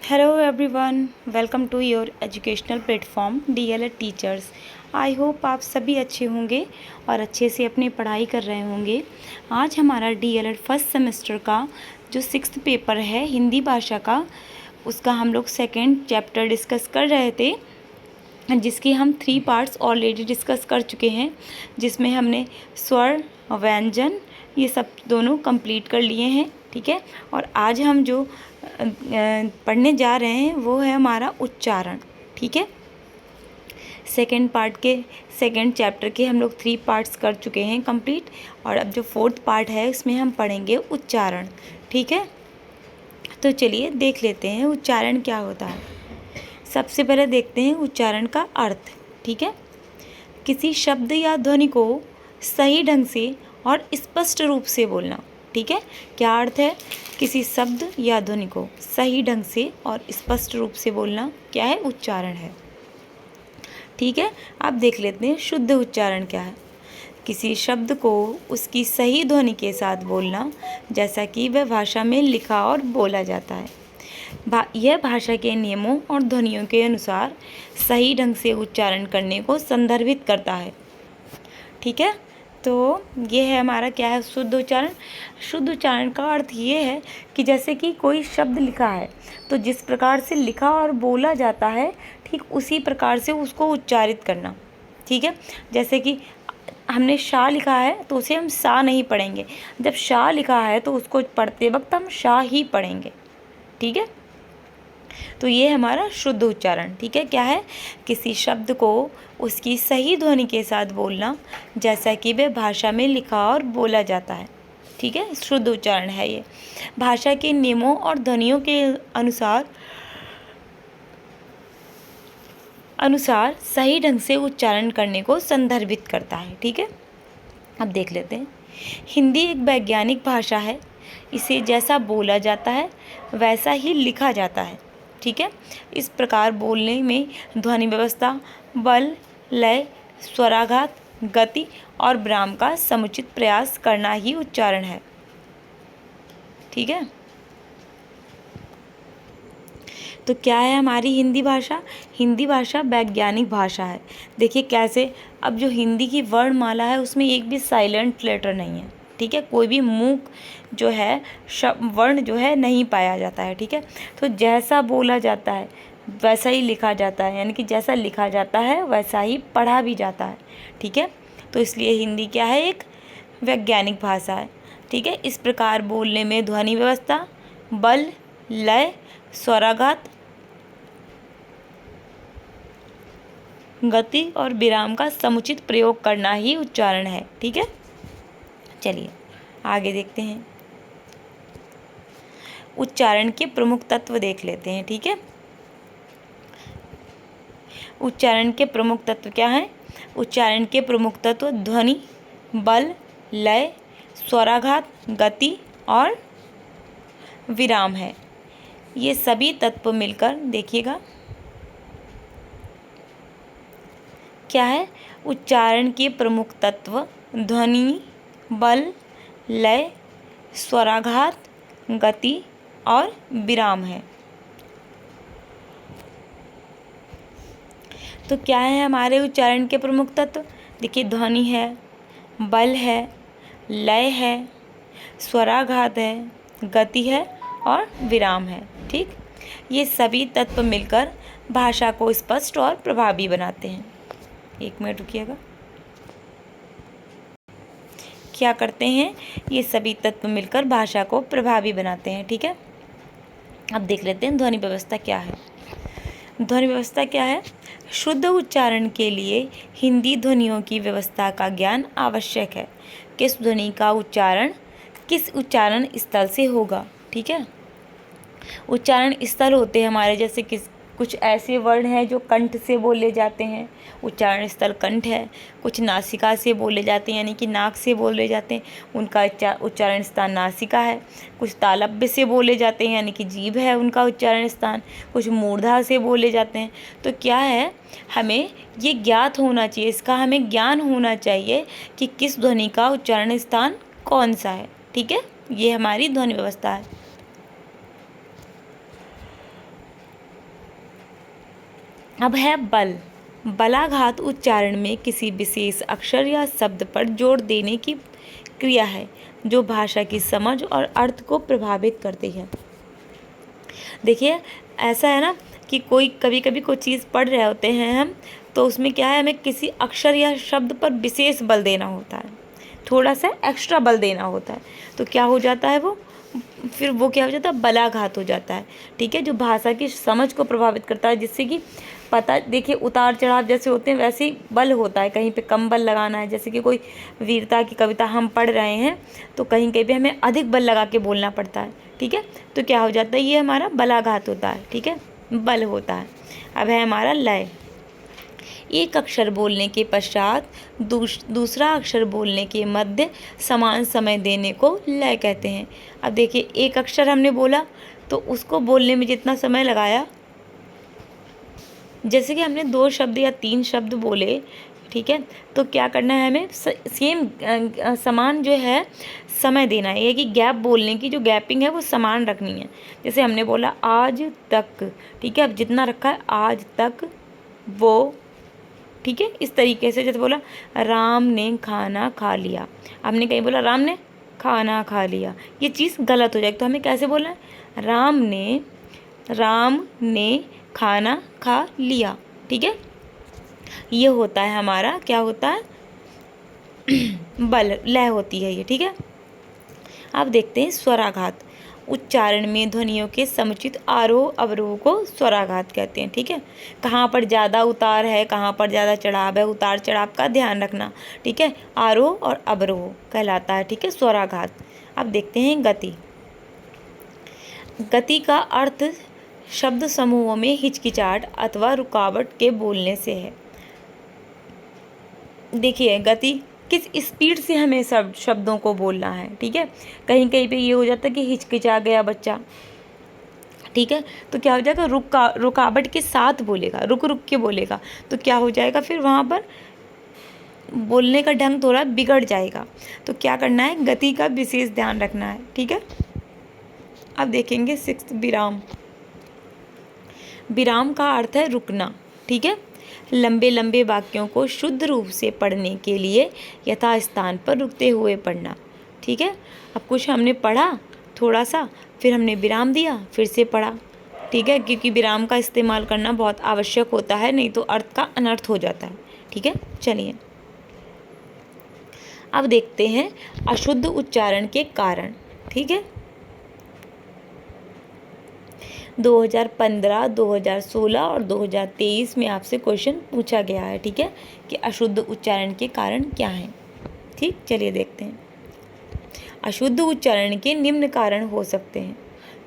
Hello everyone, welcome to your educational platform DElEd teachers. I hope आप सभी अच्छे होंगे और अच्छे से अपनी पढ़ाई कर रहे होंगे। आज हमारा डीएलएड फर्स्ट सेमेस्टर का जो 6th पेपर है हिंदी भाषा का, उसका हम लोग सेकेंड चैप्टर डिस्कस कर रहे थे, जिसकी हम 3 पार्ट्स ऑलरेडी डिस्कस कर चुके हैं, जिसमें हमने स्वर, व्यंजन, ये सब दोनों कंप्लीट कर लिए हैं। ठीक है, और आज हम जो पढ़ने जा रहे हैं वो है हमारा उच्चारण। ठीक है, सेकेंड पार्ट के सेकेंड चैप्टर के हम लोग 3 पार्ट्स कर चुके हैं कंप्लीट, और अब जो 4th पार्ट है उसमें हम पढ़ेंगे उच्चारण। ठीक है, तो चलिए देख लेते हैं उच्चारण क्या होता है। सबसे पहले देखते हैं उच्चारण का अर्थ। ठीक है, किसी शब्द या ध्वनि को सही ढंग से और स्पष्ट रूप से बोलना। ठीक है, क्या अर्थ है? किसी शब्द या ध्वनि को सही ढंग से और स्पष्ट रूप से बोलना क्या है? उच्चारण है। ठीक है, अब देख लेते हैं शुद्ध उच्चारण क्या है। किसी शब्द को उसकी सही ध्वनि के साथ बोलना, जैसा कि वह भाषा में लिखा और बोला जाता है। यह भाषा के नियमों और ध्वनियों के अनुसार सही ढंग से उच्चारण करने को संदर्भित करता है। ठीक है, तो ये है हमारा क्या है? शुद्ध उच्चारण। शुद्ध उच्चारण का अर्थ ये है कि जैसे कि कोई शब्द लिखा है तो जिस प्रकार से लिखा और बोला जाता है ठीक उसी प्रकार से उसको उच्चारित करना। ठीक है, जैसे कि हमने शाह लिखा है तो उसे हम सा नहीं पढ़ेंगे, जब शाह लिखा है तो उसको पढ़ते वक्त हम शाह ही पढ़ेंगे। ठीक है, तो ये हमारा शुद्ध उच्चारण। ठीक है, क्या है? किसी शब्द को उसकी सही ध्वनि के साथ बोलना, जैसा कि वह भाषा में लिखा और बोला जाता है। ठीक है, शुद्ध उच्चारण है ये। भाषा के नियमों और ध्वनियों के अनुसार सही ढंग से उच्चारण करने को संदर्भित करता है। ठीक है, अब देख लेते हैं। हिंदी एक वैज्ञानिक भाषा है। इसे जैसा बोला जाता है वैसा ही लिखा जाता है। ठीक है, इस प्रकार बोलने में ध्वनि व्यवस्था, बल, लय, स्वराघात, गति और विराम का समुचित प्रयास करना ही उच्चारण है। ठीक है, तो क्या है हमारी हिंदी भाषा? हिंदी भाषा वैज्ञानिक भाषा है। देखिए कैसे, अब जो हिंदी की वर्णमाला है उसमें एक भी साइलेंट लेटर नहीं है। ठीक है, कोई भी मूक जो है वर्ण जो है नहीं पाया जाता है। ठीक है, तो जैसा बोला जाता है वैसा ही लिखा जाता है, यानी कि जैसा लिखा जाता है वैसा ही पढ़ा भी जाता है। ठीक है, तो इसलिए हिंदी क्या है? एक वैज्ञानिक भाषा है। ठीक है, इस प्रकार बोलने में ध्वनि व्यवस्था, बल, लय, स्वराघात, गति और विराम का समुचित प्रयोग करना ही उच्चारण है। ठीक है, चलिए आगे देखते हैं। उच्चारण के प्रमुख तत्व देख लेते हैं। ठीक है, उच्चारण के प्रमुख तत्व क्या हैं? उच्चारण के प्रमुख तत्व ध्वनि, बल, लय, स्वराघात, गति और विराम है। ये सभी तत्व मिलकर देखिएगा क्या है? उच्चारण के प्रमुख तत्व ध्वनि, बल, लय, स्वराघात, गति और विराम है। तो क्या है हमारे उच्चारण के प्रमुख तत्व? देखिए, ध्वनि है, बल है, लय है, स्वराघात है, गति है और विराम है। ठीक, ये सभी तत्व मिलकर भाषा को स्पष्ट और प्रभावी बनाते हैं। 1 मिनट रुकिएगा। क्या करते हैं? ये सभी तत्व मिलकर भाषा को प्रभावी बनाते हैं। ठीक है, अब देख लेते हैं ध्वनि व्यवस्था क्या है। ध्वनि व्यवस्था क्या है? शुद्ध उच्चारण के लिए हिंदी ध्वनियों की व्यवस्था का ज्ञान आवश्यक है। किस ध्वनि का उच्चारण किस उच्चारण स्थल से होगा। ठीक है, उच्चारण स्थल होते हैं हमारे, जैसे कुछ ऐसे वर्ण हैं जो कंठ से बोले जाते हैं, उच्चारण स्थल कंठ है। कुछ नासिका से बोले जाते हैं, यानी कि नाक से बोले जाते हैं, उनका उच्चारण स्थान नासिका है। कुछ तालव्य से बोले जाते हैं, यानी कि जीभ है उनका उच्चारण स्थान। कुछ मूर्धा से बोले जाते हैं। तो क्या है, हमें ये ज्ञात होना चाहिए, इसका हमें ज्ञान होना चाहिए कि किस ध्वनि का उच्चारण स्थान कौन सा है। ठीक है, ये हमारी ध्वनि व्यवस्था है। अब है बल। बलाघात उच्चारण में किसी विशेष अक्षर या शब्द पर जोर देने की क्रिया है जो भाषा की समझ और अर्थ को प्रभावित करती है। देखिए, ऐसा है ना कि कोई कभी कभी कोई चीज़ पढ़ रहे होते हैं हम, तो उसमें क्या है, हमें किसी अक्षर या शब्द पर विशेष बल देना होता है, थोड़ा सा एक्स्ट्रा बल देना होता है, तो क्या हो जाता है फिर वो क्या हो जाता है, बलाघात हो जाता है। ठीक है, जो भाषा की समझ को प्रभावित करता है, जिससे कि पता, देखिए उतार चढ़ाव जैसे होते हैं वैसे ही बल होता है, कहीं पे कम बल लगाना है, जैसे कि कोई वीरता की कविता हम पढ़ रहे हैं तो कहीं कहीं पे हमें अधिक बल लगा के बोलना पड़ता है। ठीक है, तो क्या हो जाता है, ये हमारा बलाघात होता है। ठीक है, बल होता है। अब है हमारा लय। एक अक्षर बोलने के पश्चात दूसरा अक्षर बोलने के मध्य समान समय देने को लय कहते हैं। अब देखिए, एक अक्षर हमने बोला तो उसको बोलने में जितना समय लगाया, जैसे कि हमने 2 शब्द या 3 शब्द बोले, ठीक है, तो क्या करना है, हमें सेम समान जो है समय देना है। ये कि गैप बोलने की जो गैपिंग है वो समान रखनी है। जैसे हमने बोला आज तक, ठीक है, अब जितना रखा है आज तक वो, ठीक है, इस तरीके से। जैसे बोला राम ने खाना खा लिया, हमने कहीं बोला राम ने खाना खा लिया, ये चीज़ गलत हो जाएगी। तो हमें कैसे बोलना है, राम ने खाना खा लिया। ठीक है, ये होता है हमारा, क्या होता है, बल, लय होती है ये। ठीक है, अब देखते हैं स्वराघात। उच्चारण में ध्वनियों के समुचित आरोह अवरोह को स्वराघात कहते हैं। ठीक है, कहाँ पर ज़्यादा उतार है, कहाँ पर ज़्यादा चढ़ाव है, उतार चढ़ाव का ध्यान रखना। ठीक है, आरोह और अवरोह कहलाता है। ठीक है, स्वराघात। अब देखते हैं गति। गति का अर्थ शब्द समूहों में हिचकिचाहट अथवा रुकावट के बोलने से है। देखिए, गति किस स्पीड से हमें सब शब्दों को बोलना है। ठीक है, कहीं कहीं पे ये हो जाता है कि हिचकिचा गया बच्चा, ठीक है, तो क्या हो जाएगा, रुकावट के साथ बोलेगा, रुक रुक के बोलेगा, तो क्या हो जाएगा, फिर वहाँ पर बोलने का ढंग थोड़ा बिगड़ जाएगा। तो क्या करना है, गति का विशेष ध्यान रखना है। ठीक है, अब देखेंगे 6 विराम। विराम का अर्थ है रुकना। ठीक है, लंबे लंबे वाक्यों को शुद्ध रूप से पढ़ने के लिए यथास्थान पर रुकते हुए पढ़ना। ठीक है, अब कुछ हमने पढ़ा थोड़ा सा, फिर हमने विराम दिया, फिर से पढ़ा। ठीक है, क्योंकि विराम का इस्तेमाल करना बहुत आवश्यक होता है, नहीं तो अर्थ का अनर्थ हो जाता है। ठीक है, चलिए अब देखते हैं अशुद्ध उच्चारण के कारण। ठीक है, 2015, 2016 और 2023 में आपसे क्वेश्चन पूछा गया है। ठीक है, कि अशुद्ध उच्चारण के कारण क्या हैं। ठीक, चलिए देखते हैं। अशुद्ध उच्चारण के निम्न कारण हो सकते हैं।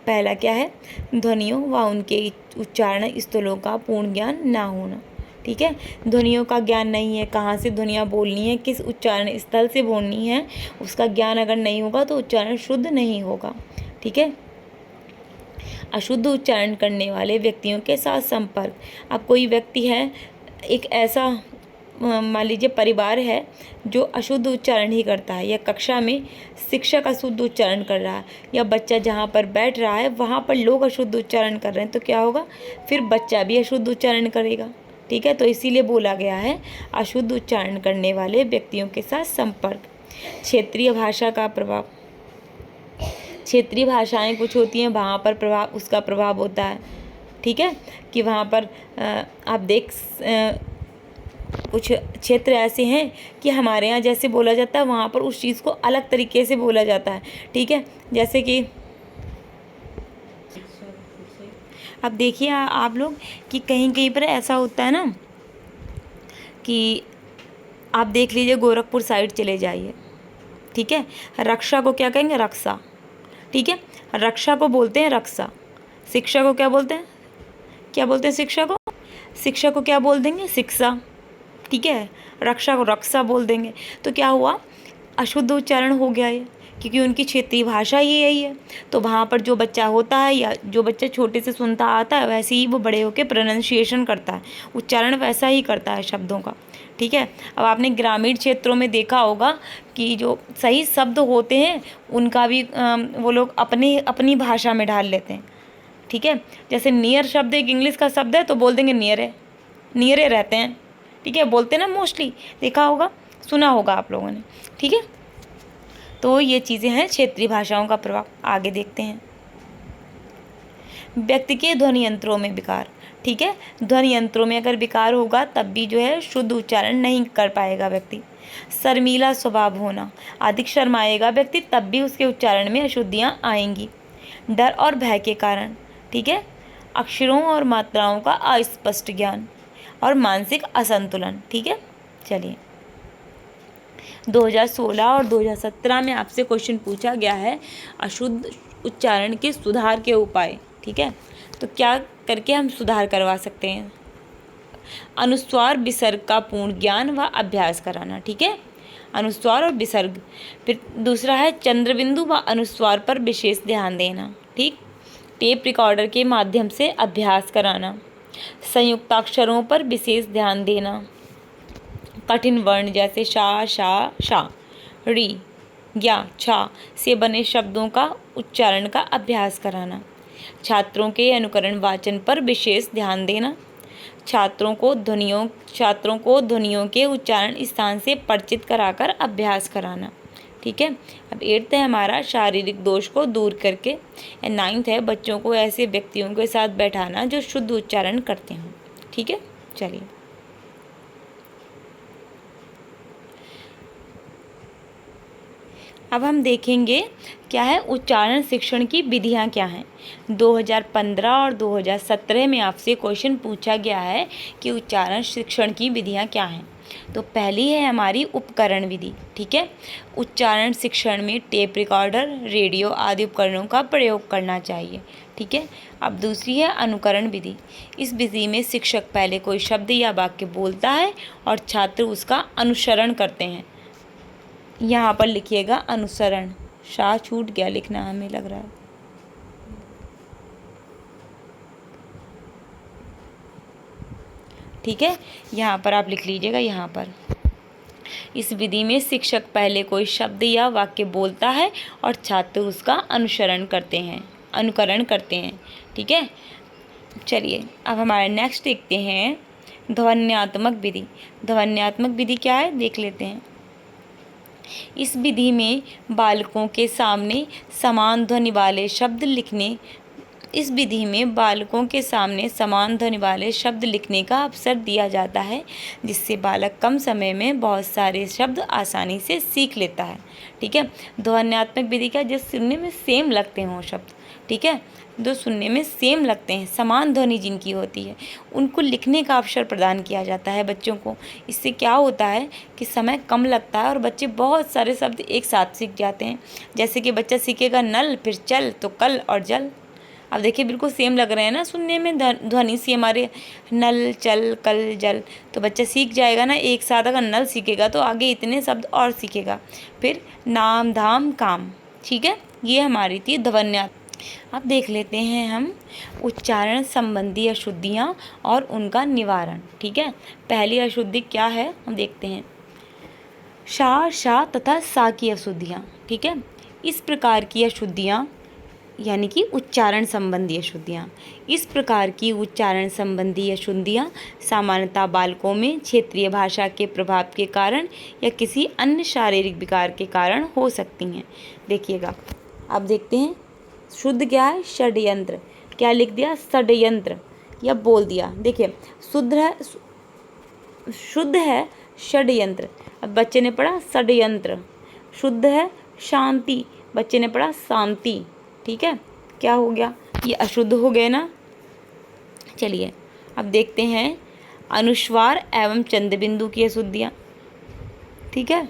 पहला क्या है, ध्वनियों व उनके उच्चारण स्थलों का पूर्ण ज्ञान ना होना। ठीक है, ध्वनियों का ज्ञान नहीं है, कहाँ से ध्वनियाँ बोलनी है, किस उच्चारण स्थल से बोलनी है, उसका ज्ञान अगर नहीं होगा तो उच्चारण शुद्ध नहीं होगा। ठीक है, अशुद्ध उच्चारण करने वाले व्यक्तियों के साथ संपर्क। अब कोई व्यक्ति है, एक ऐसा मान लीजिए परिवार है जो अशुद्ध उच्चारण ही करता है, या कक्षा में शिक्षक अशुद्ध उच्चारण कर रहा है, या बच्चा जहाँ पर बैठ रहा है वहाँ पर लोग अशुद्ध उच्चारण कर रहे हैं, तो क्या होगा, फिर बच्चा भी अशुद्ध उच्चारण करेगा। ठीक है, तो इसीलिए बोला गया है अशुद्ध उच्चारण करने वाले व्यक्तियों के साथ संपर्क। क्षेत्रीय भाषा का प्रभाव। क्षेत्रीय भाषाएं कुछ होती हैं, वहाँ पर उसका प्रभाव होता है। ठीक है, कि वहाँ पर आप कुछ क्षेत्र ऐसे हैं कि हमारे यहाँ जैसे बोला जाता है वहाँ पर उस चीज़ को अलग तरीके से बोला जाता है। ठीक है, जैसे कि अब देखिए आप लोग कि कहीं कहीं पर ऐसा होता है ना कि आप देख लीजिए, गोरखपुर साइड चले जाइए। ठीक है, रक्षा को क्या कहेंगे, रक्षा। ठीक है, रक्षा को बोलते हैं रक्षा। शिक्षा को क्या बोलते हैं, शिक्षा को, क्या बोल देंगे, शिक्षा। ठीक है, रक्षा को रक्षा बोल देंगे। तो क्या हुआ, अशुद्ध उच्चारण हो गया ये, क्योंकि उनकी क्षेत्रीय भाषा ही यही है। तो वहाँ पर जो बच्चा होता है, या जो बच्चा छोटे से सुनता आता है, वैसे ही वो बड़े होकर प्रोनाउंसिएशन करता है, उच्चारण वैसा ही करता है शब्दों का। ठीक है, अब आपने ग्रामीण क्षेत्रों में देखा होगा कि जो सही शब्द होते हैं उनका भी वो लोग अपनी भाषा में ढाल लेते हैं। ठीक है, जैसे नियर शब्द एक इंग्लिश का शब्द है तो बोल देंगे नियर है। नियरे रहते हैं, ठीक है, बोलते हैं ना, मोस्टली देखा होगा, सुना होगा आप लोगों ने, ठीक है। तो ये चीज़ें हैं क्षेत्रीय भाषाओं का प्रभाव। आगे देखते हैं, व्यक्ति के ध्वनि यंत्रों में विकार, ठीक है, ध्वनि यंत्रों में अगर विकार होगा तब भी जो है शुद्ध उच्चारण नहीं कर पाएगा व्यक्ति। शर्मीला स्वभाव होना, अधिक शर्माएगा व्यक्ति तब भी उसके उच्चारण में अशुद्धियाँ आएंगी। डर और भय के कारण, ठीक है, अक्षरों और मात्राओं का अस्पष्ट ज्ञान और मानसिक असंतुलन, ठीक है। चलिए, 2016 और 2017 में आपसे क्वेश्चन पूछा गया है अशुद्ध उच्चारण के सुधार के उपाय, ठीक है। तो क्या करके हम सुधार करवा सकते हैं? अनुस्वार विसर्ग का पूर्ण ज्ञान व अभ्यास कराना, ठीक है, अनुस्वार और विसर्ग। फिर दूसरा है चंद्रबिंदु व अनुस्वार पर विशेष ध्यान देना, ठीक, टेप रिकॉर्डर के माध्यम से अभ्यास कराना, संयुक्ताक्षरों पर विशेष ध्यान देना, कठिन वर्ण जैसे शा, शा, शा, री, ज्ञा, छा से बने शब्दों का उच्चारण का अभ्यास कराना, छात्रों के अनुकरण वाचन पर विशेष ध्यान देना, छात्रों को ध्वनियों के उच्चारण स्थान से परिचित कराकर अभ्यास कराना, ठीक है। अब 8th है हमारा शारीरिक दोष को दूर करके। 9th है बच्चों को ऐसे व्यक्तियों के साथ बैठाना जो शुद्ध उच्चारण करते हों, ठीक है। चलिए, अब हम देखेंगे क्या है उच्चारण शिक्षण की विधियां क्या हैं। 2015 और 2017 में आपसे क्वेश्चन पूछा गया है कि उच्चारण शिक्षण की विधियां क्या हैं। तो पहली है हमारी उपकरण विधि, ठीक है, उच्चारण शिक्षण में टेप रिकॉर्डर, रेडियो आदि उपकरणों का प्रयोग करना चाहिए, ठीक है। अब दूसरी है अनुकरण विधि। इस विधि में शिक्षक पहले कोई शब्द या वाक्य बोलता है और छात्र उसका अनुसरण करते हैं। यहाँ पर लिखिएगा अनुसरण, शाह छूट गया लिखना हमें लग रहा है, ठीक है, यहाँ पर आप लिख लीजिएगा। यहाँ पर इस विधि में शिक्षक पहले कोई शब्द या वाक्य बोलता है और छात्र उसका अनुकरण करते हैं, ठीक है। चलिए, अब हमारे नेक्स्ट देखते हैं ध्वन्यात्मक विधि। ध्वन्यात्मक विधि क्या है देख लेते हैं। इस विधि में बालकों के सामने समान ध्वनि वाले शब्द लिखने का अवसर दिया जाता है, जिससे बालक कम समय में बहुत सारे शब्द आसानी से सीख लेता है, ठीक है। ध्वन्यात्मक विधि का जो सुनने में सेम लगते हों शब्द, ठीक है, जो सुनने में सेम लगते हैं, समान ध्वनि जिनकी होती है, उनको लिखने का अवसर प्रदान किया जाता है बच्चों को। इससे क्या होता है कि समय कम लगता है और बच्चे बहुत सारे शब्द एक साथ सीख जाते हैं। जैसे कि बच्चा सीखेगा नल, फिर चल, तो कल और जल। अब देखिए बिल्कुल सेम लग रहे हैं ना सुनने में, ध्वनि से हमारे नल, चल, कल, जल, तो बच्चा सीख जाएगा ना एक साथ। अगर नल सीखेगा तो आगे इतने शब्द और सीखेगा। फिर नाम, धाम, काम, ठीक है, ये हमारी थी ध्वन्यात्मक। अब देख लेते हैं हम उच्चारण संबंधी अशुद्धियाँ और उनका निवारण, ठीक है। पहली अशुद्धि क्या है हम देखते हैं, शा, शा तथा सा की अशुद्धियाँ, ठीक है। इस प्रकार की अशुद्धियाँ यानी कि उच्चारण संबंधी अशुद्धियाँ सामान्यतः बालकों में क्षेत्रीय भाषा के प्रभाव के कारण या किसी अन्य शारीरिक विकार के कारण हो सकती हैं। देखिएगा, अब देखते हैं शुद्ध क्या है, षड्यंत्र। क्या लिख दिया, षड्यंत्र, या बोल दिया। देखिए शुद्ध है षड्यंत्र, अब बच्चे ने पढ़ा षड्यंत्र। शुद्ध है शांति, बच्चे ने पढ़ा शांति, ठीक है। क्या हो गया, ये अशुद्ध हो गए ना। चलिए, अब देखते हैं अनुस्वार एवं चंद्रबिंदु की अशुद्धियाँ, ठीक है।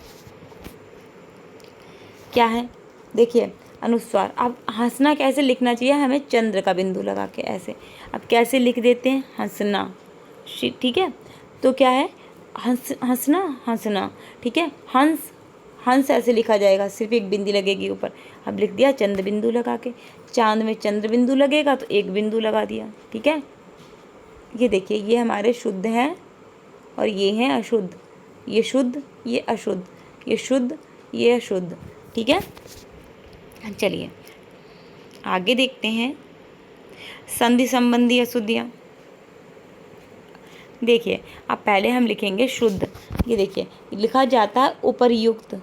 क्या है, देखिए अनुस्वार। अब हंसना कैसे लिखना चाहिए हमें, चंद्र का बिंदु लगा के ऐसे। अब कैसे लिख देते हैं, हंसना, ठीक है। तो क्या है, हंसना, ठीक है। हंस ऐसे लिखा जाएगा, सिर्फ एक बिंदी लगेगी ऊपर। अब लिख दिया चंद्र बिंदु लगा के। चांद में चंद्र बिंदु लगेगा तो एक बिंदु लगा दिया, ठीक है। ये देखिए, ये हमारे शुद्ध हैं और ये हैं अशुद्ध। ये शुद्ध, ये अशुद्ध, ये शुद्ध, ये अशुद्ध, ठीक है। चलिए आगे देखते हैं संधि संबंधी अशुद्धियाँ। देखिए अब पहले हम लिखेंगे शुद्ध। ये देखिए लिखा जाता है उपर्युक्त।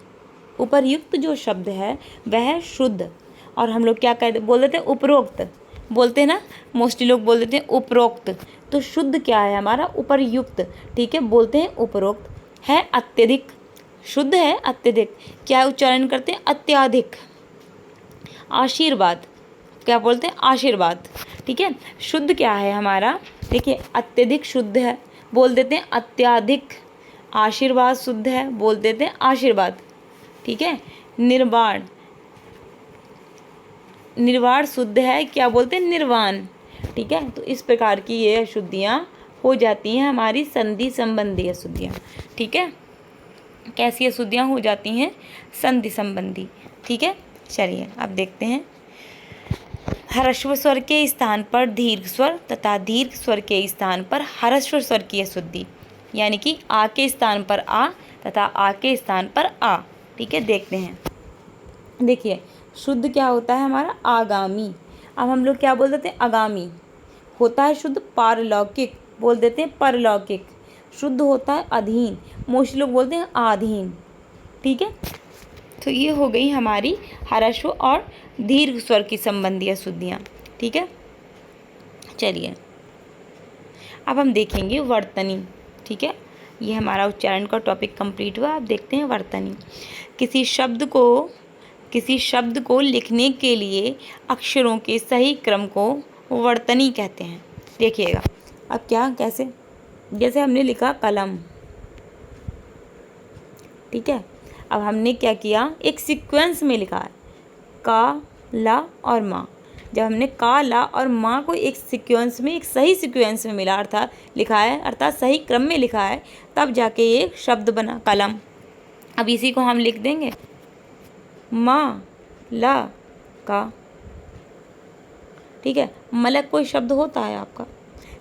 उपर्युक्त जो शब्द है वह शुद्ध, और हम लोग क्या बोल देते हैं उपरोक्त, बोलते हैं ना, मोस्टली लोग बोल देते हैं उपरोक्त। तो शुद्ध क्या है हमारा उपर्युक्त, ठीक है, बोलते हैं उपरोक्त। है अत्यधिक, शुद्ध है अत्यधिक, क्या उच्चारण करते हैं अत्याधिक। आशीर्वाद, क्या बोलते हैं आशीर्वाद, ठीक है। शुद्ध क्या है हमारा, देखिए अत्यधिक शुद्ध है, बोल देते हैं अत्याधिक। आशीर्वाद शुद्ध है, बोल देते हैं आशीर्वाद, ठीक है। निर्वाण, निर्वाण शुद्ध है, क्या बोलते हैं निर्वाण, ठीक है। तो इस प्रकार की ये अशुद्धियाँ हो जाती हैं हमारी संधि संबंधी अशुद्धियाँ, ठीक है। कैसी अशुद्धियाँ हो जाती हैं, संधि संबंधी, ठीक है। चलिए अब देखते हैं। ह्रस्व स्वर के स्थान पर दीर्घ स्वर तथा दीर्घ स्वर के स्थान पर ह्रस्व स्वर की अशुद्धि, यानी कि आ के स्थान पर आ तथा आ के स्थान पर आ, ठीक है। देखते हैं, देखिए शुद्ध क्या होता है हमारा आगामी। अब हम लोग क्या बोल देते हैं आगामी, होता है शुद्ध पारलौकिक, बोल देते हैं परलौकिक। शुद्ध होता है अधीन, मोस्टली लोग बोलते हैं आधीन, ठीक है। तो ये हो गई हमारी ह्रस्व और दीर्घ स्वर की संबंधी अशुद्धियाँ, ठीक है। चलिए अब हम देखेंगे वर्तनी, ठीक है। ये हमारा उच्चारण का टॉपिक कंप्लीट हुआ। अब देखते हैं वर्तनी। किसी शब्द को लिखने के लिए अक्षरों के सही क्रम को वर्तनी कहते हैं। देखिएगा अब क्या, कैसे, जैसे हमने लिखा कलम, ठीक है। अब हमने क्या किया, एक सीक्वेंस में लिखा है का, ला और माँ। जब हमने का, ला और माँ को एक सीक्वेंस में, एक सही सीक्वेंस में मिला, अर्थात लिखा है, अर्थात सही क्रम में लिखा है, तब जाके एक शब्द बना कलम। अब इसी को हम लिख देंगे माँ, ला, का, ठीक है। मलक कोई शब्द होता है आपका,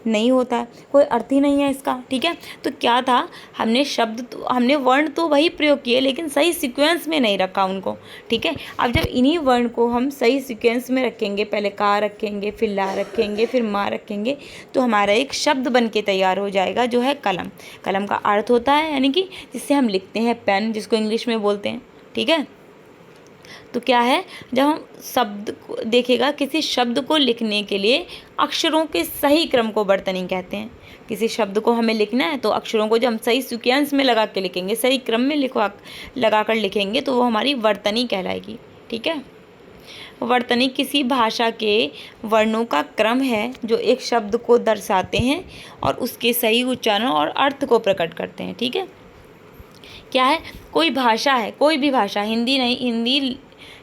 नहीं होता है, कोई अर्थ ही नहीं है इसका, ठीक है। तो क्या था, हमने वर्ण तो वही प्रयोग किए, लेकिन सही सीक्वेंस में नहीं रखा उनको, ठीक है। अब जब इन्हीं वर्ण को हम सही सीक्वेंस में रखेंगे, पहले का रखेंगे, फिर ला रखेंगे, फिर माँ रखेंगे, तो हमारा एक शब्द बन के तैयार हो जाएगा, जो है कलम। कलम का अर्थ होता है, यानी कि जिससे हम लिखते हैं, पेन जिसको इंग्लिश में बोलते हैं, ठीक है। तो क्या है, जब हम शब्द को देखिएगा, किसी शब्द को लिखने के लिए अक्षरों के सही क्रम को वर्तनी कहते हैं। किसी शब्द को हमें लिखना है तो अक्षरों को जब हम सही सीक्वेंस में लगा के लिखेंगे, सही क्रम में लगा कर लिखेंगे, तो वो हमारी वर्तनी कहलाएगी, ठीक है। वर्तनी किसी भाषा के वर्णों का क्रम है जो एक शब्द को दर्शाते हैं और उसके सही उच्चारण और अर्थ को प्रकट करते हैं, ठीक है। क्या है, कोई भाषा है, कोई भी भाषा, हिंदी नहीं, हिंदी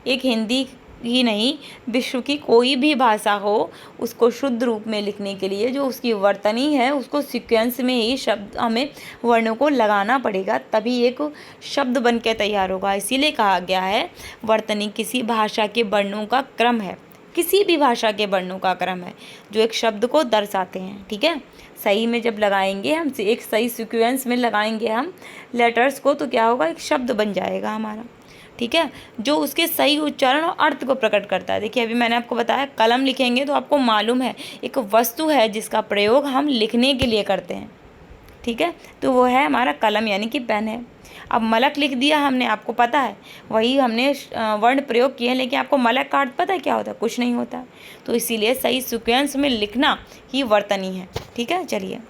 एक हिंदी ही नहीं, विश्व की कोई भी भाषा हो, उसको शुद्ध रूप में लिखने के लिए जो उसकी वर्तनी है, उसको सीक्वेंस में ही शब्द हमें वर्णों को लगाना पड़ेगा, तभी एक शब्द बन के तैयार होगा। इसीलिए कहा गया है वर्तनी किसी भाषा के वर्णों का क्रम है, किसी भी भाषा के वर्णों का क्रम है जो एक शब्द को दर्शाते हैं, ठीक है। सही में जब लगाएंगे हम, एक सही सीक्वेंस में लगाएंगे हम लेटर्स को, तो क्या होगा, एक शब्द बन जाएगा हमारा, ठीक है, जो उसके सही उच्चारण और अर्थ को प्रकट करता है। देखिए अभी मैंने आपको बताया कलम लिखेंगे, तो आपको मालूम है एक वस्तु है जिसका प्रयोग हम लिखने के लिए करते हैं, ठीक है, तो वो है हमारा कलम, यानी कि पेन है। अब मलक लिख दिया हमने, आपको पता है, वही हमने वर्ण प्रयोग किए हैं, लेकिन आपको मलक का अर्थ पता है क्या होता है, कुछ नहीं होता है। तो इसीलिए सही सीक्वेंस में लिखना ही वर्तनी है, ठीक है। चलिए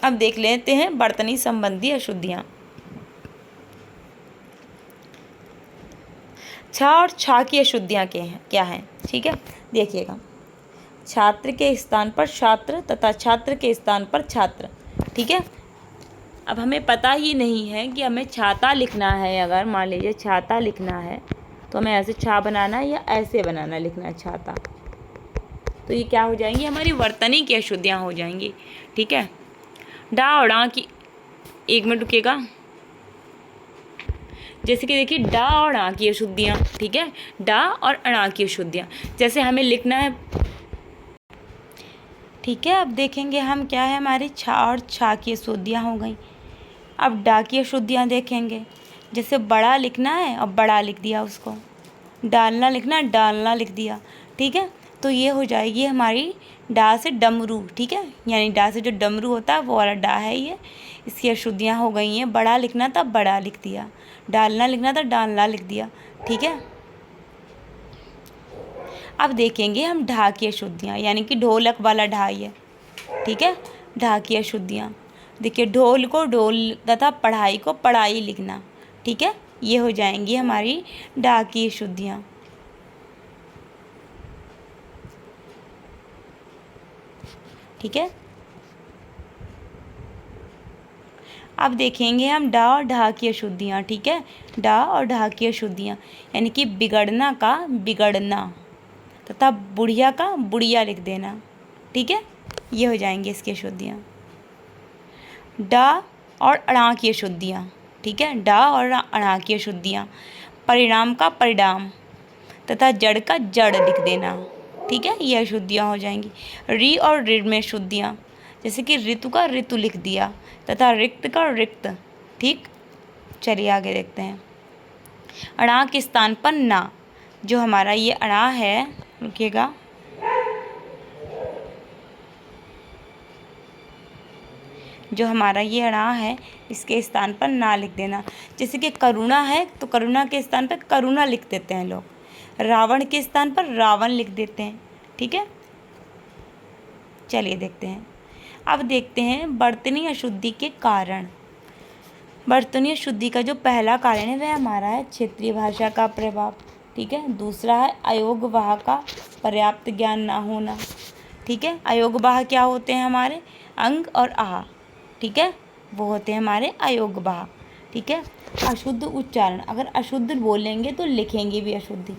अब देख लेते हैं वर्तनी संबंधी अशुद्धियाँ। छा और छा की अशुद्धियाँ क्या हैं, ठीक है। देखिएगा, छात्र के स्थान पर छात्र तथा छात्र के स्थान पर छात्र, ठीक है। अब हमें पता ही नहीं है कि हमें छाता लिखना है, अगर मान लीजिए छाता लिखना है तो हमें ऐसे छा बनाना है या ऐसे बनाना लिखना है छाता, तो ये क्या हो जाएंगी, हमारी वर्तनी की अशुद्धियाँ हो जाएंगी, ठीक है। डा और डा की, एक मिनट रुकिएगा, जैसे कि देखिए डा और अणा की अशुद्धियाँ, ठीक है, डा और अणा की अशुद्धियाँ, जैसे हमें लिखना है, ठीक है। अब देखेंगे हम क्या है, हमारी छा और छा की अशुद्धियाँ हो गई। अब डा की अशुद्धियाँ देखेंगे, जैसे बड़ा लिखना है और बड़ा लिख दिया उसको, डालना लिखना है, डालना लिख दिया, ठीक है। तो ये हो जाएगी हमारी डा से डमरू, ठीक है, यानी डा से जो डमरू होता है वो वाला डा है ये। इसकी अशुद्धियाँ हो गई हैं। बड़ा लिखना था बड़ा लिख दिया, डालना लिखना था डालना लिख दिया, ठीक है। अब देखेंगे हम ढा की अशुद्धियाँ, यानी कि ढोलक वाला ढा है, ठीक है। ढा की अशुद्धियाँ देखिए, ढोल को ढोल तथा पढ़ाई को पढ़ाई लिखना, ठीक है। ये हो जाएंगी हमारी ढा की अशुद्धियाँ, ठीक है। अब देखेंगे हम डा और ढा की अशुद्धियाँ, ठीक है। डा और ढा की अशुद्धियाँ, यानी कि बिगड़ना का बिगड़ना तथा बुढ़िया का बुढ़िया लिख देना, ठीक है। ये हो जाएंगी इसकी अशुद्धियाँ। डा और अड़ा की अशुद्धियाँ, ठीक है। डा और अड़ा की अशुद्धियाँ, परिणाम का परिणाम तथा जड़ का जड़ लिख देना, ठीक है। ये अशुद्धियाँ हो जाएंगी। री और ऋण में अशुद्धियाँ, जैसे कि ऋतु का ऋतु लिख दिया तथा रिक्त का रिक्त, ठीक। चलिए आगे देखते हैं। अड़ा के स्थान पर ना, जो हमारा ये अड़ा है, रुकिएगा, जो हमारा ये अड़ा है इसके स्थान पर ना लिख देना। जैसे कि करुणा है तो करुणा के स्थान पर करुणा लिख देते हैं लोग, रावण के स्थान पर रावण लिख देते हैं, ठीक है। चलिए देखते हैं। अब देखते हैं वर्तनी अशुद्धि के कारण। वर्तनी अशुद्धि का जो पहला कारण है वह हमारा है क्षेत्रीय भाषा का प्रभाव, ठीक है। दूसरा है अयोगवाह का पर्याप्त ज्ञान ना होना, ठीक है। अयोगवाह क्या होते हैं हमारे, अंग और आह, ठीक है, वो होते हैं हमारे अयोगवाह, ठीक है। अशुद्ध उच्चारण, अगर अशुद्ध बोलेंगे तो लिखेंगे भी अशुद्धि,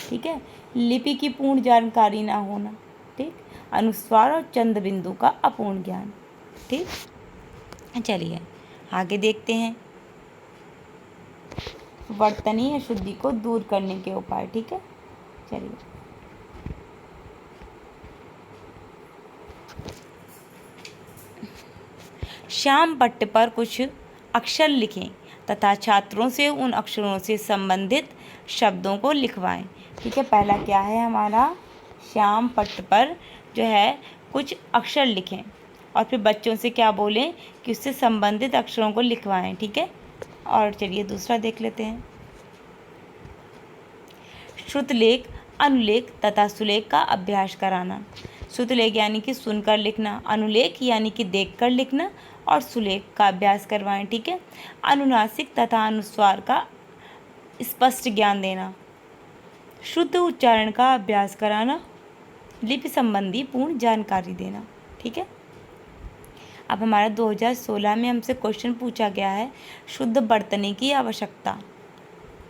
ठीक है। लिपि की पूर्ण जानकारी ना होना, ठीक। अनुस्वार और चंद बिंदु का अपूर्ण ज्ञान, ठीक। चलिए आगे देखते हैं वर्तनी अशुद्धि को दूर करने के उपाय, ठीक है। चलिए श्याम पट्ट पर कुछ अक्षर लिखें तथा छात्रों से उन अक्षरों से संबंधित शब्दों को लिखवाएं, ठीक है। पहला क्या है हमारा, श्याम पट्ट पर जो है कुछ अक्षर लिखें और फिर बच्चों से क्या बोलें कि उससे संबंधित अक्षरों को लिखवाएं, ठीक है। और चलिए दूसरा देख लेते हैं। श्रुतलेख, अनुलेख तथा सुलेख का अभ्यास कराना। श्रुतलेख यानी कि सुनकर लिखना, अनुलेख यानी कि देखकर लिखना और सुलेख का अभ्यास करवाएं, ठीक है। अनुनासिक तथा अनुस्वार का स्पष्ट ज्ञान देना, शुद्ध उच्चारण का अभ्यास कराना, लिपि संबंधी पूर्ण जानकारी देना, ठीक है। अब हमारा 2016 में हमसे क्वेश्चन पूछा गया है शुद्ध वर्तनी की आवश्यकता,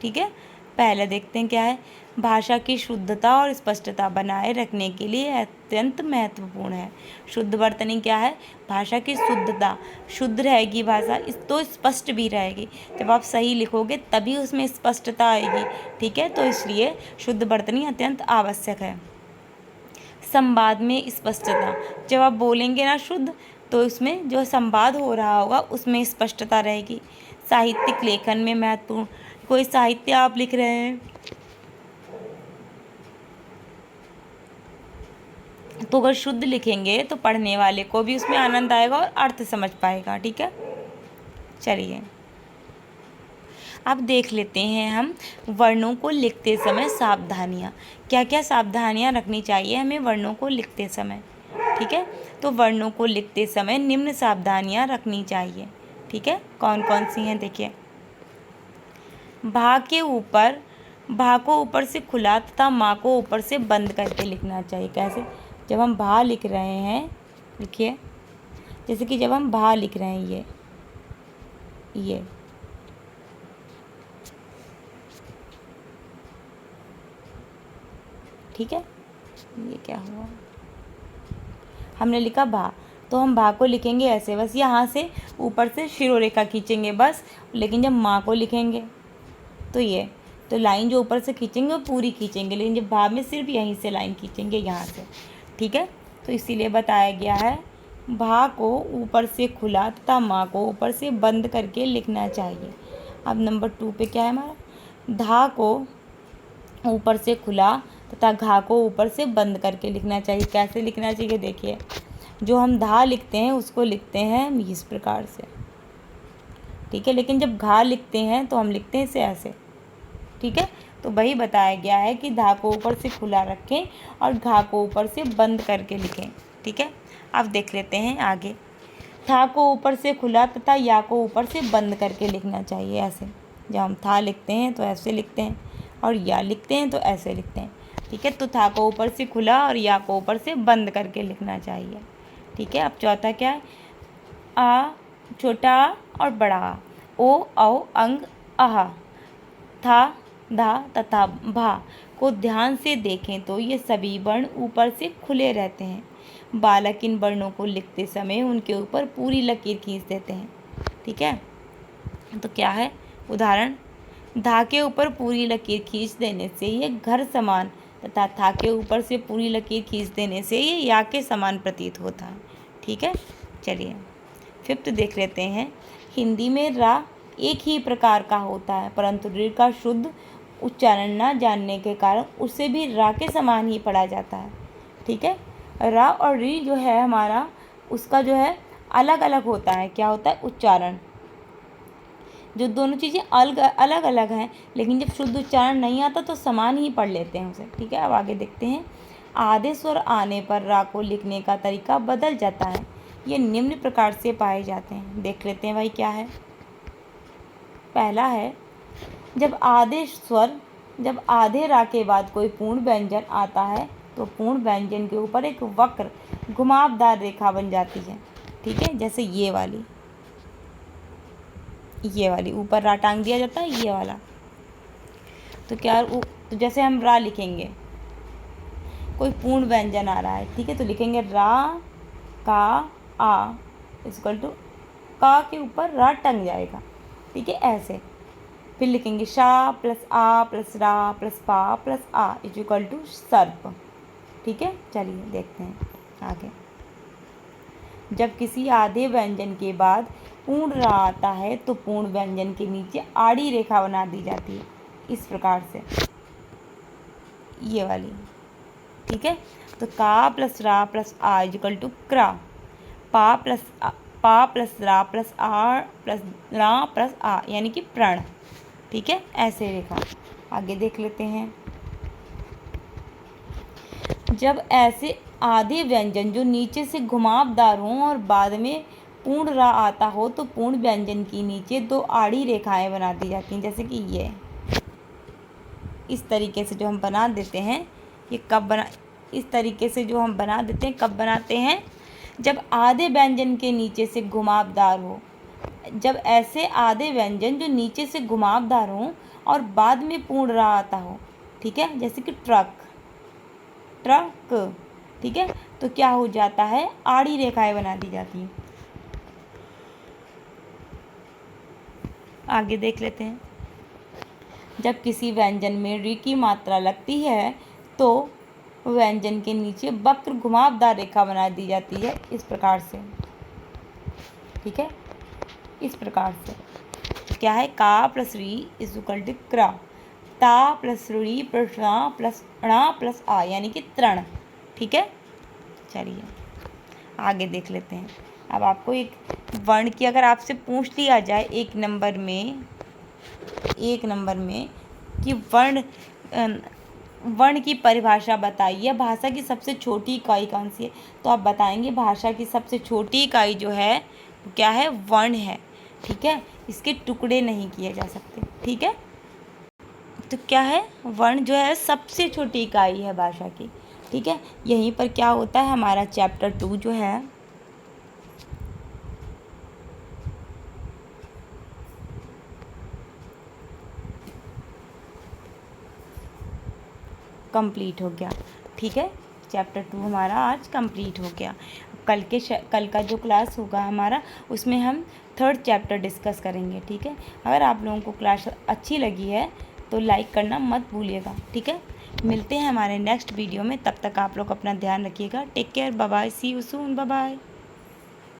ठीक है। पहले देखते हैं क्या है, भाषा की शुद्धता और स्पष्टता बनाए रखने के लिए अत्यंत महत्वपूर्ण है। शुद्ध वर्तनी क्या है, भाषा की शुद्धता, शुद्ध रहेगी भाषा तो स्पष्ट भी रहेगी। जब आप सही लिखोगे तभी उसमें स्पष्टता आएगी, ठीक है। तो इसलिए शुद्ध वर्तनी अत्यंत आवश्यक है। संवाद में स्पष्टता, जब आप बोलेंगे ना शुद्ध तो इसमें जो संवाद हो रहा होगा उसमें स्पष्टता रहेगी। साहित्यिक लेखन में महत्वपूर्ण, कोई साहित्य आप लिख रहे हैं तो अगर शुद्ध लिखेंगे तो पढ़ने वाले को भी उसमें आनंद आएगा और अर्थ समझ पाएगा, ठीक है। चलिए अब देख लेते हैं हम वर्णों को लिखते समय सावधानियाँ, क्या क्या सावधानियाँ रखनी चाहिए हमें वर्णों को लिखते समय, ठीक है। तो वर्णों को लिखते समय निम्न सावधानियाँ रखनी चाहिए, ठीक है। कौन कौन सी हैं देखिए। भा के ऊपर, भा को ऊपर से खुला तथा माँ को ऊपर से बंद करके लिखना चाहिए। कैसे, जब हम भा लिख रहे हैं, लिखिए, जैसे कि जब हम भा लिख रहे हैं ये ठीक है, ये क्या हुआ, हमने लिखा भा, तो हम भा को लिखेंगे ऐसे, बस यहाँ से ऊपर से शिरोरेखा खींचेंगे बस। लेकिन जब माँ को लिखेंगे तो ये, तो लाइन जो ऊपर से खींचेंगे वो पूरी खींचेंगे, लेकिन जब भा में सिर्फ यहीं से लाइन खींचेंगे यहाँ से, ठीक है। तो इसीलिए बताया गया है भा को ऊपर से खुला तथा माँ को ऊपर से बंद करके लिखना चाहिए। अब नंबर 2 पे क्या है हमारा, धा को ऊपर से खुला तथा घा को ऊपर से बंद करके लिखना चाहिए। कैसे लिखना चाहिए देखिए, जो हम धा लिखते हैं उसको लिखते हैं इस प्रकार से, ठीक है, लेकिन जब घा लिखते हैं तो हम लिखते हैं इसे ऐसे, ठीक है। तो वही बताया गया है कि धा को ऊपर से खुला रखें और घा को ऊपर से बंद करके लिखें, ठीक है। अब देख लेते हैं आगे। था को ऊपर से खुला तथा या को ऊपर से बंद करके लिखना चाहिए ऐसे। जब हम था लिखते हैं तो ऐसे लिखते हैं और या लिखते हैं तो ऐसे लिखते हैं, ठीक है। तो था को ऊपर से खुला और या को ऊपर से बंद करके लिखना चाहिए, ठीक है। अब चौथा क्या है, आ, छोटा आ और बड़ा आ, ओ, औ, अंग, आहा, था, धा तथा भा को ध्यान से देखें तो ये सभी वर्ण ऊपर से खुले रहते हैं। बालक इन वर्णों को लिखते समय उनके ऊपर पूरी लकीर खींच देते हैं, ठीक है। तो क्या है उदाहरण, धा के ऊपर पूरी लकीर खींच देने से ये घर समान तथा था के ऊपर से पूरी लकीर खींच देने से ये या के समान प्रतीत होता है, ठीक है। चलिए फिफ्थ देख लेते हैं। हिंदी में रा एक ही प्रकार का होता है, परंतु ऋ का शुद्ध उच्चारण न जानने के कारण उसे भी रा के समान ही पढ़ा जाता है, ठीक है। रा और री जो है हमारा, उसका जो है अलग अलग होता है। क्या होता है, उच्चारण। जो दोनों चीज़ें अलग अलग हैं, लेकिन जब शुद्ध उच्चारण नहीं आता तो समान ही पढ़ लेते हैं उसे, ठीक है। अब आगे देखते हैं। आधे स्वर आने पर रा को लिखने का तरीका बदल जाता है। ये निम्न प्रकार से पाए जाते हैं, देख लेते हैं भाई क्या है। पहला है, जब आधे रा के बाद कोई पूर्ण व्यंजन आता है तो पूर्ण व्यंजन के ऊपर एक वक्र घुमावदार रेखा बन जाती है, ठीक है। जैसे ये वाली ऊपर रा टांग दिया जाता है, ये वाला। तो क्या, तो जैसे हम रा लिखेंगे, कोई पूर्ण व्यंजन आ रहा है, ठीक है, तो लिखेंगे रा का आ इक्वल टू का के ऊपर रा टंग जाएगा, ठीक है, ऐसे। फिर लिखेंगे शा प्लस आ प्लस रा प्लस पा प्लस आ इक्वल टू सर्प, ठीक है। चलिए देखते हैं आगे। जब किसी आधे व्यंजन के बाद पूर्ण रा आता है तो पूर्ण व्यंजन के नीचे आड़ी रेखा बना दी जाती है इस प्रकार से, ये वाली, ठीक है। तो का प्लस रा प्लस आ इक्वल टू क्रा, पा प्लस रा प्लस आ प्लस रा प्लस आ यानी कि प्रण, ठीक है, ऐसे रेखा। आगे देख लेते हैं। जब ऐसे आधे व्यंजन जो नीचे से घुमावदार हों और बाद में पूर्ण रा आता हो तो पूर्ण व्यंजन की नीचे दो आड़ी रेखाएं बना दी जाती हैं, जैसे कि ये इस तरीके से जो हम बना देते हैं। ये कब बना, इस तरीके से जो हम बना देते हैं, कब बनाते हैं, जब आधे व्यंजन के नीचे से घुमावदार हो। जब ऐसे आधे व्यंजन जो नीचे से घुमावदार हों और बाद में पूर्ण रा आता हो, ठीक है, जैसे कि ट्रक, ठीक है, तो क्या हो जाता है, आड़ी रेखाएं बना दी जाती हैं। आगे देख लेते हैं। जब किसी व्यंजन में री की मात्रा लगती है तो व्यंजन के नीचे वक्र घुमावदार रेखा बना दी जाती है इस प्रकार से, ठीक है, इस प्रकार से। क्या है, का प्लस री इज इक्वल टू क्रा, ता प्लस री प्लस रा प्लस णा प्लस आ यानी कि तृण, ठीक है। चलिए आगे देख लेते हैं। अब आपको एक वर्ण की अगर आपसे पूछ लिया जाए एक नंबर में कि वर्ण की परिभाषा बताइए, भाषा की सबसे छोटी इकाई कौन सी है, तो आप बताएंगे भाषा की सबसे छोटी इकाई जो है क्या है, वर्ण है, ठीक है, इसके टुकड़े नहीं किए जा सकते, ठीक है। तो क्या है, वर्ण जो है सबसे छोटी इकाई है भाषा की, ठीक है। यहीं पर क्या होता है, हमारा चैप्टर 2 जो है कंप्लीट हो गया, ठीक है। चैप्टर 2 हमारा आज कंप्लीट हो गया। कल का जो क्लास होगा हमारा, उसमें हम 3rd चैप्टर डिस्कस करेंगे, ठीक है। अगर आप लोगों को क्लास अच्छी लगी है तो लाइक करना मत भूलिएगा, ठीक है। मिलते हैं हमारे नेक्स्ट वीडियो में, तब तक आप लोग अपना ध्यान रखिएगा। Take care, bye bye, see you soon, bye bye.